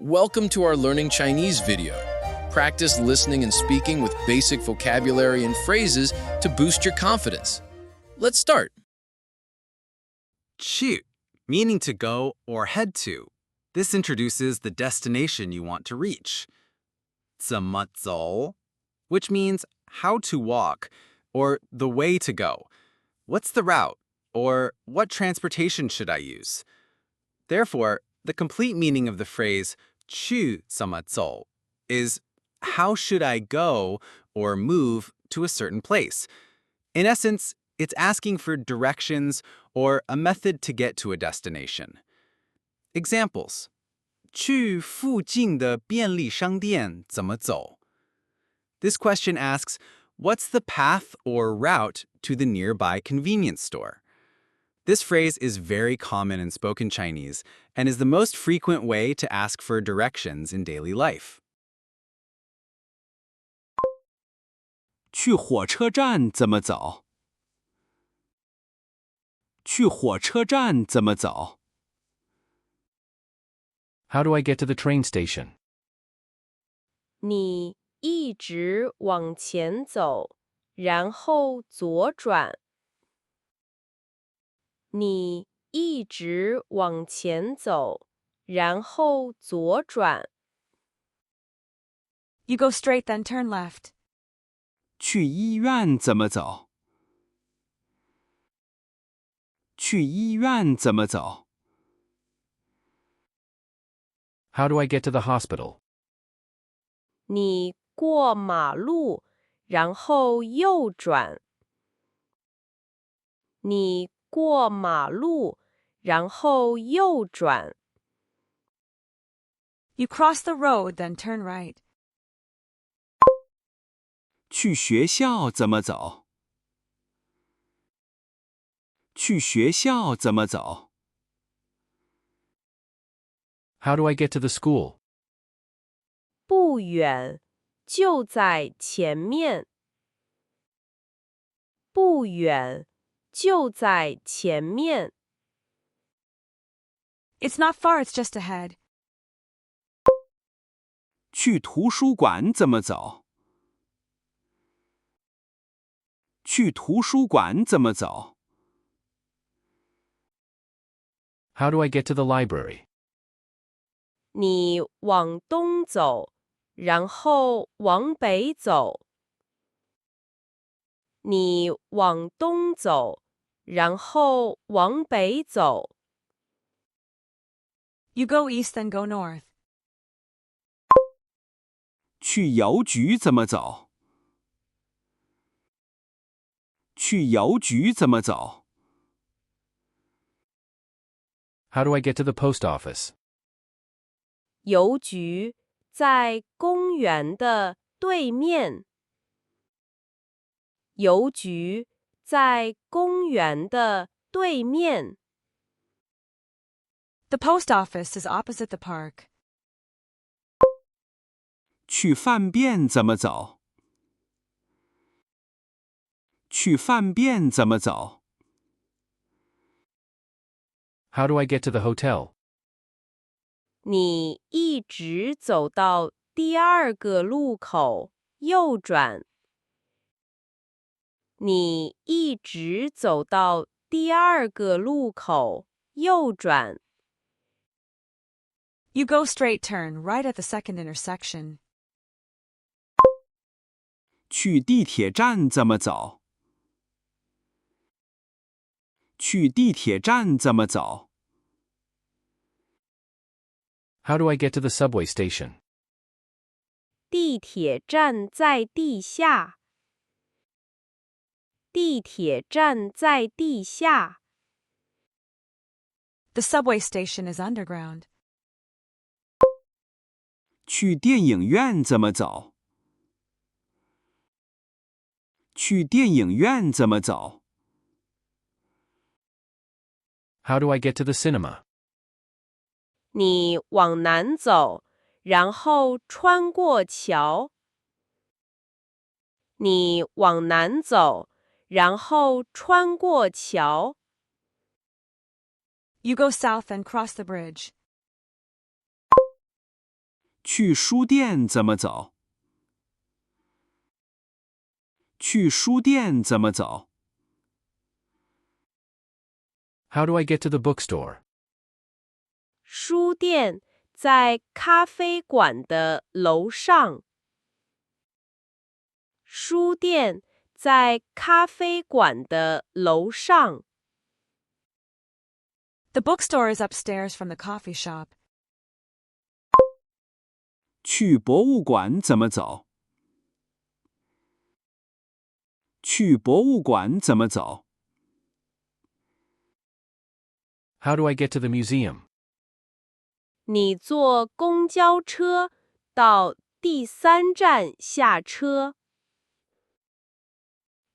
Welcome to our Learning Chinese video. Practice listening and speaking with basic vocabulary and phrases to boost your confidence. Let's start. 去, meaning to go or head to. This introduces the destination you want to reach. 怎么走, which means how to walk or the way to go. What's the route or what transportation should I use? Therefore, the complete meaning of the phrase 去怎么走 is how should I go or move to a certain place. In essence, it's asking for directions or a method to get to a destination. Examples. 去附近的便利商店怎么走? This question asks, what's the path or route to the nearby convenience store? This phrase is very common in spoken Chinese and is the most frequent way to ask for directions in daily life. 去火车站怎么走？去火车站怎么走？ How do I get to the train station? 你一直往前走，然后左转。你一直往前走，然后左转。You go straight, then turn left. 去医院怎么走？去医院怎么走？ How do I get to the hospital? 你过马路，然后右转。你过马路，然后右转。You cross the road, then turn right. 去学校怎么走？去学校怎么走？ How do I get to the school? 不远，就在前面。不远，就在前面。It's not far, it's just ahead. 去图书馆怎么走？去图书馆怎么走？ How do I get to the library? 你往东走，然后往北走。你往东走，然后往北走。You go east, then go north. 去邮局怎么走？去邮局怎么走？ How do I get to the post office? 邮局在公园的对面。邮局在公园的对面。The post office is opposite the park. 去饭店怎么走？去饭店怎么走？ How do I get to the hotel? 你一直走到第二个路口，右转。你一直走到第二个路口，右转。You go straight, turn right at the second intersection. 去地铁站怎么走？去地铁站怎么走？ How do I get to the subway station? 地铁站在地下。地铁站在地下。The subway station is underground. 去电影院怎么走？去电影院怎么走？ How do I get to the cinema? 你往南走，然后穿过桥。你往南走，然后穿过桥。You go south, then cross the bridge. 去书店怎么走？去书店怎么走？ How do I get to the bookstore? 书店在咖啡馆的楼上。书店在咖啡馆的楼上。The bookstore is upstairs from the coffee shop. 去博物馆怎么走？去博物馆怎么走？ How do I get to the museum? 你坐公交车到第3站下车。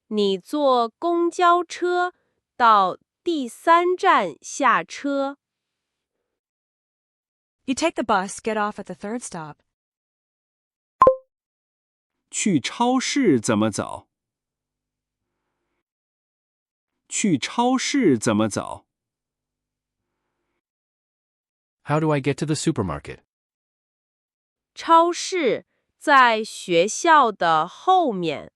你坐公交车到第3站下车。You take the bus, get off at the third stop. 去超市怎么走？去超市怎么走？ How do I get to the supermarket? 超市在学校的后面。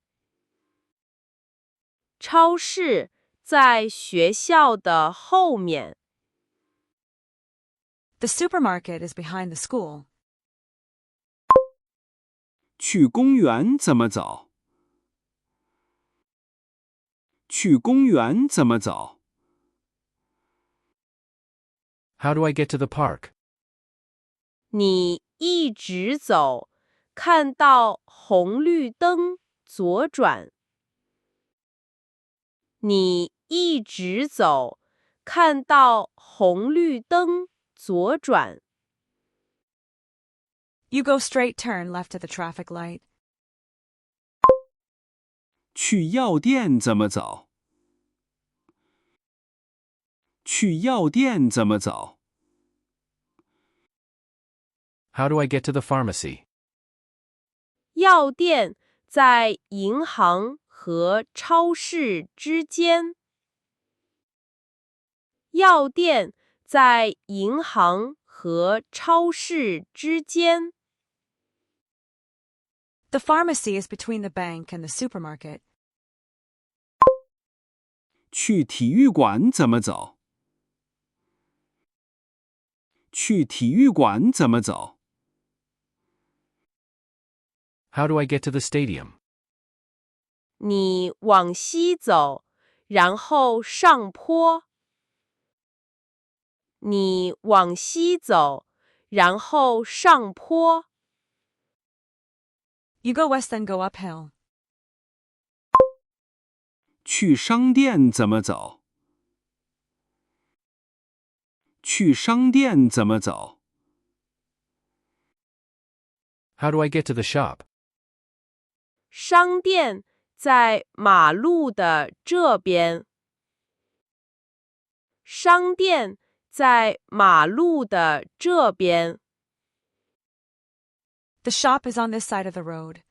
超市在学校的后面。The supermarket is behind the school. 去公园怎么走？去公园怎么走？ How do I get to the park? 你一直走，看到红绿灯左转。你一直走，看到红绿灯左转。You go straight turn left at the traffic light. 去药店怎么走？去药店怎么走？ How do I get to the pharmacy? 药店在银行和超市之间。药店在银行和超市之间。The pharmacy is between the bank and the supermarket. 去体育馆怎么走？去体育馆怎么走？ How do I get to the stadium? 你往西走，然后上坡。你往西走，然后上坡。You go west then go uphill. 去商店怎么走？去商店怎么走？ How do I get to the shop? 商店在马路的这边。商店在马路的这边。The shop is on this side of the road.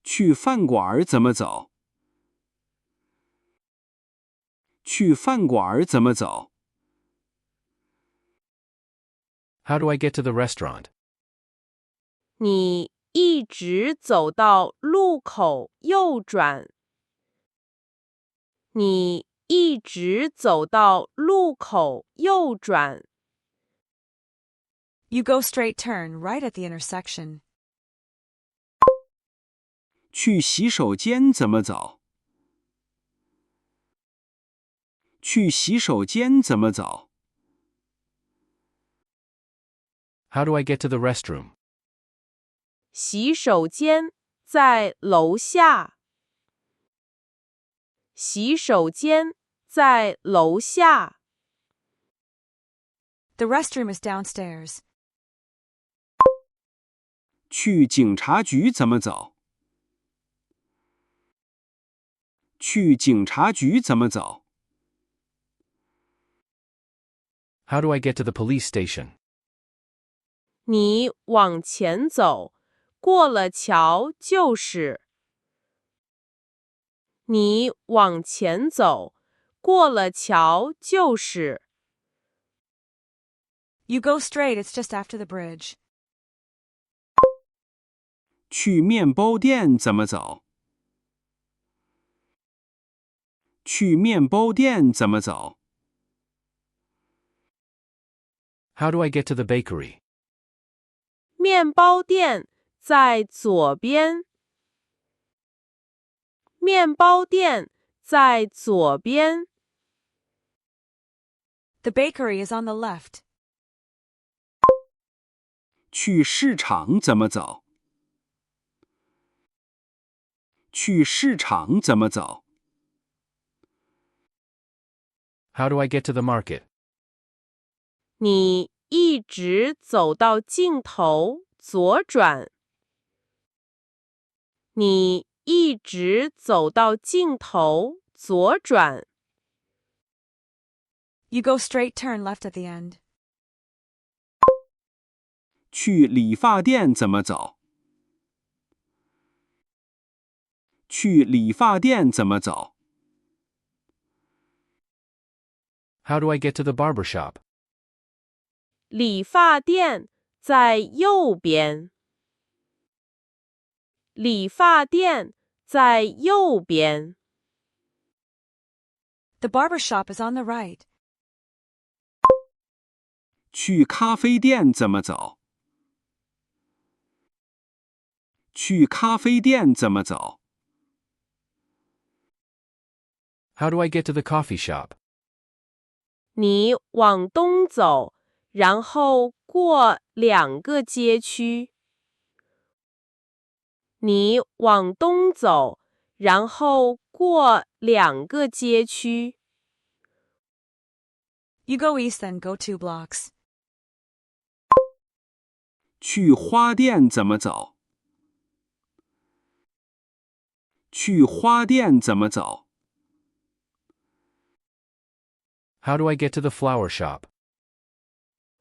去饭馆怎么走？去饭馆怎么走？ How do I get to the restaurant? 你一直走到路口右转。你一直走到路口右转。You go straight turn right at the intersection. 去洗手间怎么走？去洗手间怎么走？ How do I get to the restroom? 洗手间在楼下。洗手间在楼下。The restroom is downstairs. 去警察局怎么走？去警察局怎么走？ How do I get to the police station? 你往前走，过了桥就是。你往前走，过了桥就是。You go straight, it's just after the bridge. 去面包店怎么走？去面包店怎么走？ How do I get to the bakery? 面包店在左边。面包店在左边。The bakery is on the left. 去市场怎么走？去市场怎么走？ How do I get to the market? 你一直走到尽头，左转。你一直走到尽头，左转。You go straight, turn left at the end. 去理发店怎么走？去理发店怎么走？ How do I get to the barber shop? 理发店在右边。理发店在右边。The barber shop is on the right. 去咖啡店怎么走？去咖啡店怎么走？ How do I get to the coffee shop? 你往东走，然后过2个街区。你往东走，然后过2个街区。You go east, then go 2 blocks. 去花店怎么走？去花店怎么走？ How do I get to the flower shop?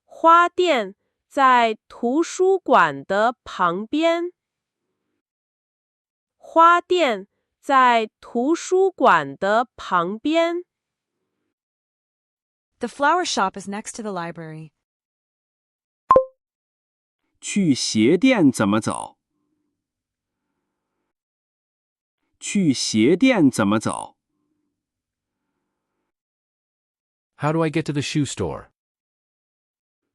花店在图书馆的旁边。花店在图书馆的旁边。The flower shop is next to the library. 去鞋店怎么走？去鞋店怎么走？ How do I get to the shoe store?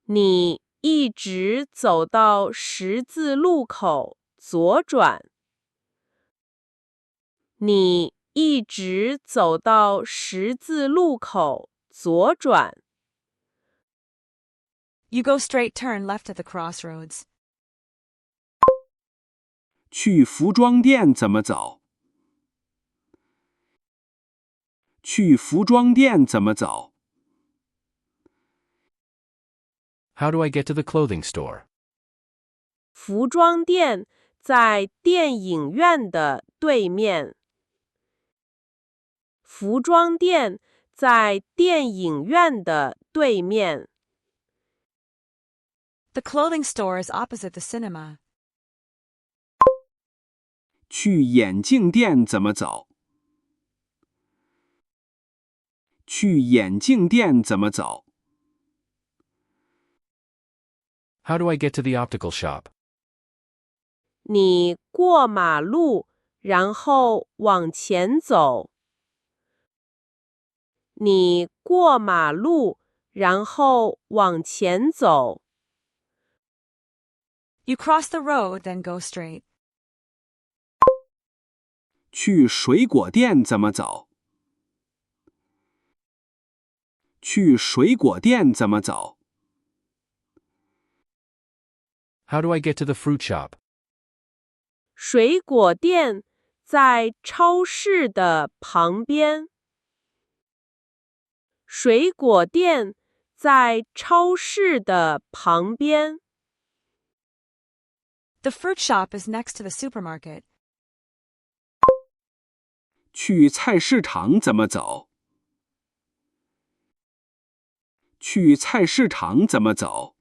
你一直走到十字路口，左转。你一直走到十字路口，左转。You go straight, turn left at the crossroads. 去服装店怎么走？去服装店怎么走？ How do I get to the clothing store? 服装店在电影院的对面。服装店在电影院的对面。The clothing store is opposite the cinema. 去眼镜店怎么走？去眼镜店怎么走？ How do I get to the optical shop? 你过马路，然后往前走。你过马路，然后往前走。You cross the road, then go straight. 去水果店怎么走？去水果店怎么走？ How do I get to the fruit shop? 水果店在超市的旁边。水果店在超市的旁边。The fruit shop is next to the supermarket. 去菜市场怎么走？去菜市场怎么走？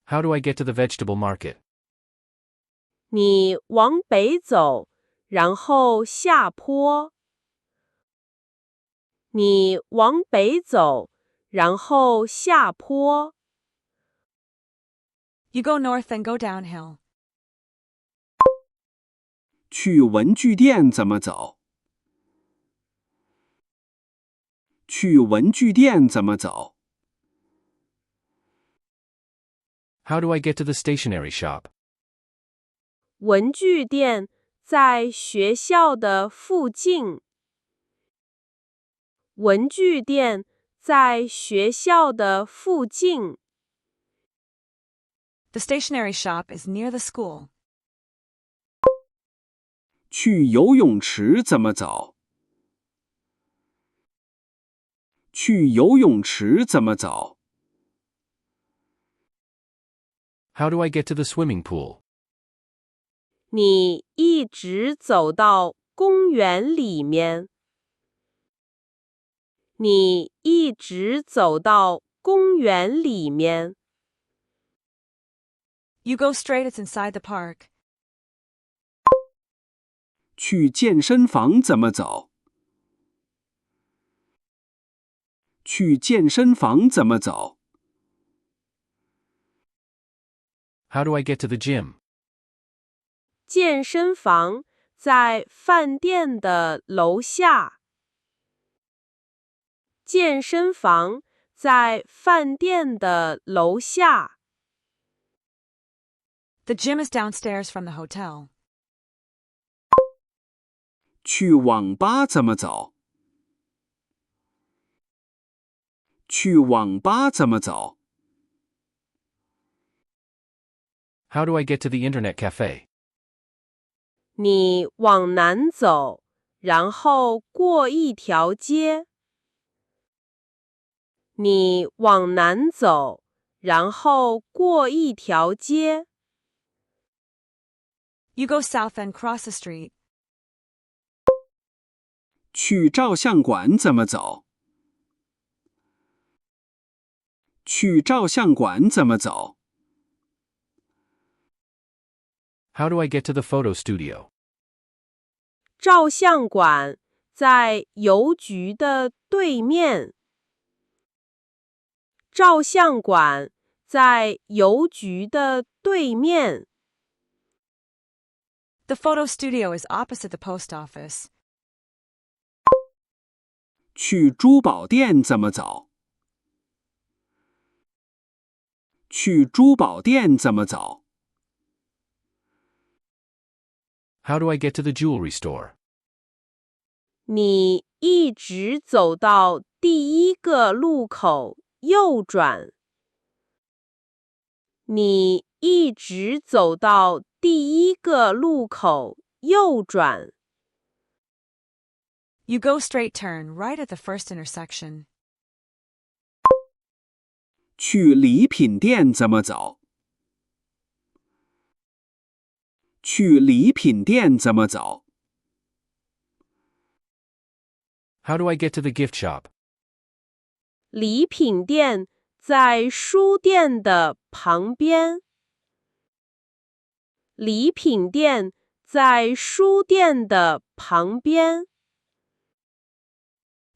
How do I get to the vegetable market? 你往北走，然后下坡。你往北走，然后下坡。You go north then go downhill. 去文具店怎么走？去文具店怎么走？ How do I get to the stationery shop? 文具店在学校的附近。文具店在学校的附近。The stationery shop is near the school. 去游泳池怎么走？去游泳池怎么走？ How do I get to the swimming pool? 你一直走到公园里面。你一直走到公园里面。You go straight, it's inside the park. 去健身房怎么走？去健身房怎么走？ How do I get to the gym? 健身房在饭店的楼下。健身房在饭店的楼下。The gym is downstairs from the hotel. 去网吧怎么走？去网吧怎么走？ How do I get to the internet cafe? 你往南走，然后过一条街。你往南走，然后过一条街。You go south then cross the street. 去照相馆怎么走？去照相馆怎么走？ How do I get to the photo studio? 照相馆在邮局的对面。照相馆在邮局的对面。The photo studio is opposite the post office. 去珠宝店怎么走？去珠宝店怎么走？ How do I get to the jewelry store? 你一直走到第一个路口右转。你一直走到第一个路口右转。You go straight turn right at the first intersection. 去礼品店怎么走？去礼品店怎么走？ How do I get to the gift shop? 礼品店在书店的旁边。礼品店在书店的旁边。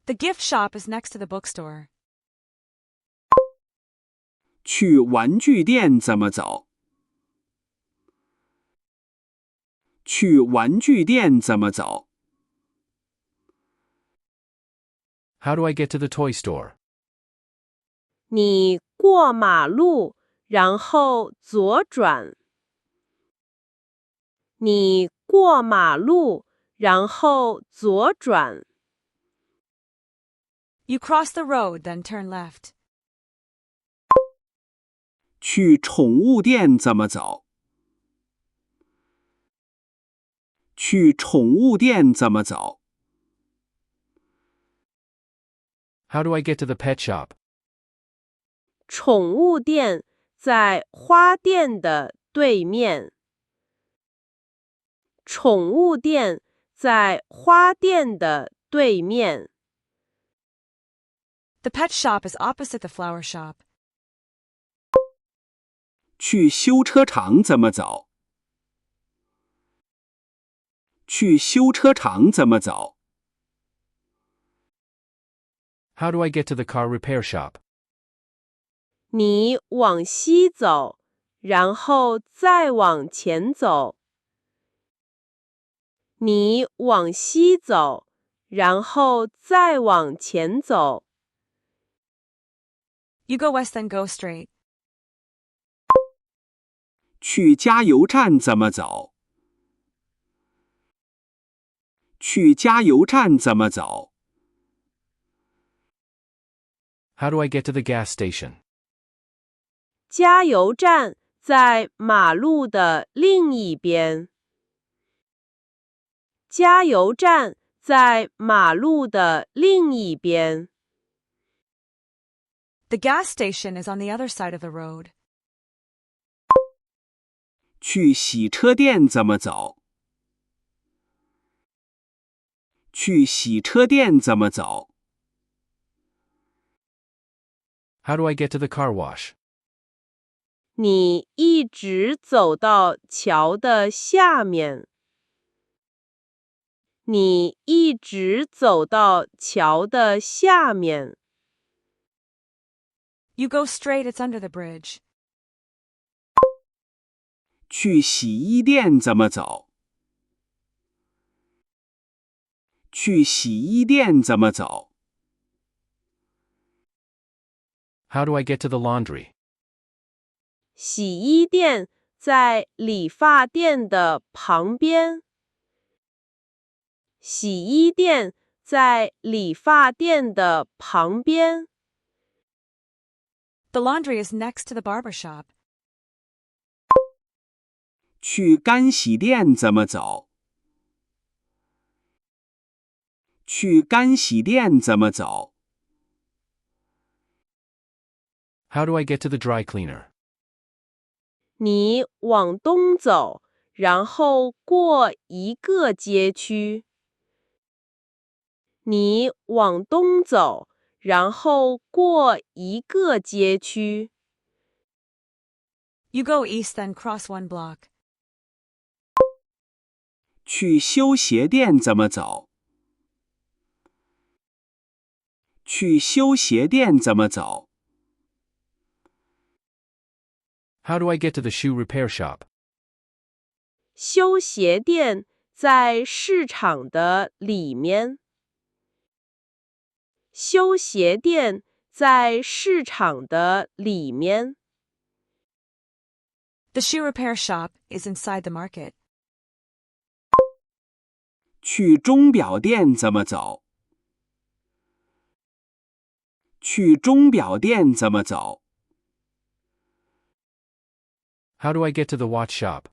The gift shop is next to the bookstore. 去玩具店怎么走？去玩具店怎么走？ How do I get to the toy store? 你过马路，然后左转。你过马路，然后左转。You cross the road then turn left. 去宠物店怎么走？去宠物店怎么走？ How do I get to the pet shop? 宠物店在花店的对面。宠物店在花店的对面。The pet shop is opposite the flower shop. 去修车厂怎么走？去修车厂怎么走？ How do I get to the car repair shop? 你往西走，然后再往前走。你往西走，然后再往前走。You go west then go straight. 去加油站怎么走？去加油站怎么走？ How do I get to the gas station? 加油站在马路的另一边。加油站在马路的另一边。The gas station is on the other side of the road. 去洗车店怎么走？去洗车店怎么走？ How do I get to the car wash? 你一直走到桥的下面。你一直走到桥的下面。You go straight, it's under the bridge. 去洗衣店怎么走？去洗衣店怎么走？ How do I get to the laundry? 洗衣店在理发店的旁边。洗衣店在理发店的旁边。The laundry is next to the barber shop. 去干洗店怎么走？去干洗店怎么走？ How do I get to the dry cleaner? 你往东走，然后过一个街区。你往东走，然后过一个街区。You go east then cross one block. 去修鞋店怎么走？去修鞋店怎么走？ How do I get to the shoe repair shop? 修鞋店在市场的里面。修鞋店在市场的里面。The shoe repair shop is inside the market. 去钟表店怎么走？去钟表店怎么走？ How do I get to the watch shop?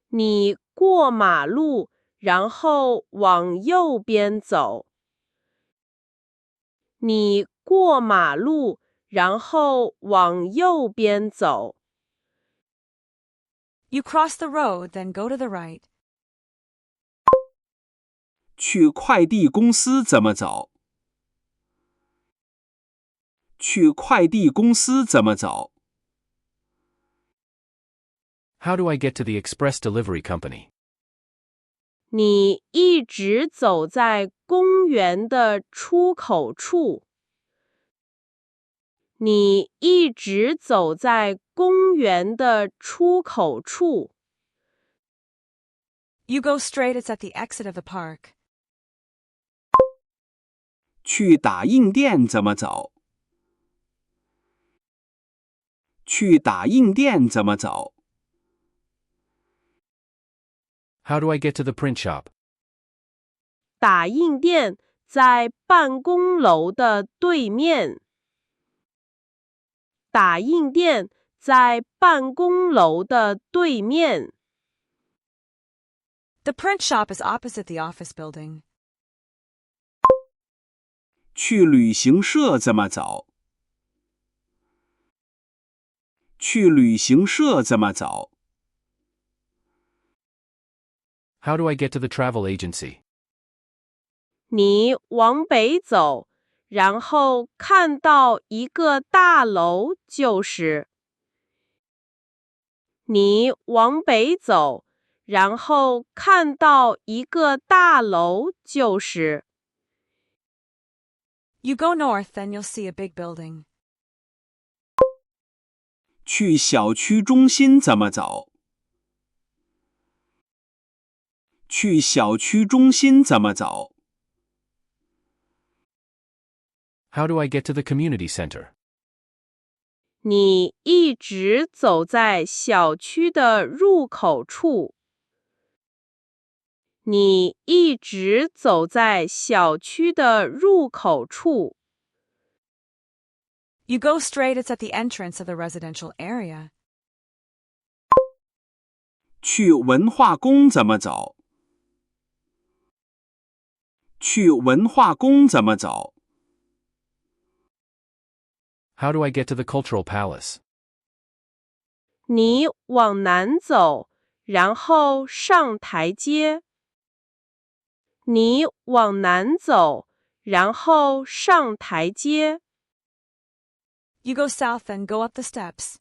你过马路，然后往右边走。你过马路，然后往右边走。You cross the road then go to the right. 去快递公司怎么走？去快递公司怎么走？ How do I get to the express delivery company? 你一直走在公园的出口处。你一直走在公园的出口处。You go straight, it's at the exit of the park. 去打印店怎么走？去打印店怎么走？ How do I get to the print shop? 打印店在办公楼的对面。打印店在办公楼的对面。The print shop is opposite the office building. 去旅行社怎么走？去旅行社怎么走？ How do I get to the travel agency? 你往北走，然后看到一个大楼就是。你往北走，然后看到一个大楼就是。You go north then you'll see a big building. 去小区中心怎么走？去小区中心怎么走？ How do I get to the community center? 你一直走在小区的入口处。你一直走在小区的入口处。You go straight, it's at the entrance of the residential area. 去文化宫怎么走？去文化宫怎么走？ How do I get to the cultural palace? 你往南走，然后上台阶。你往南走，然后上台阶。You go south, then go up the steps.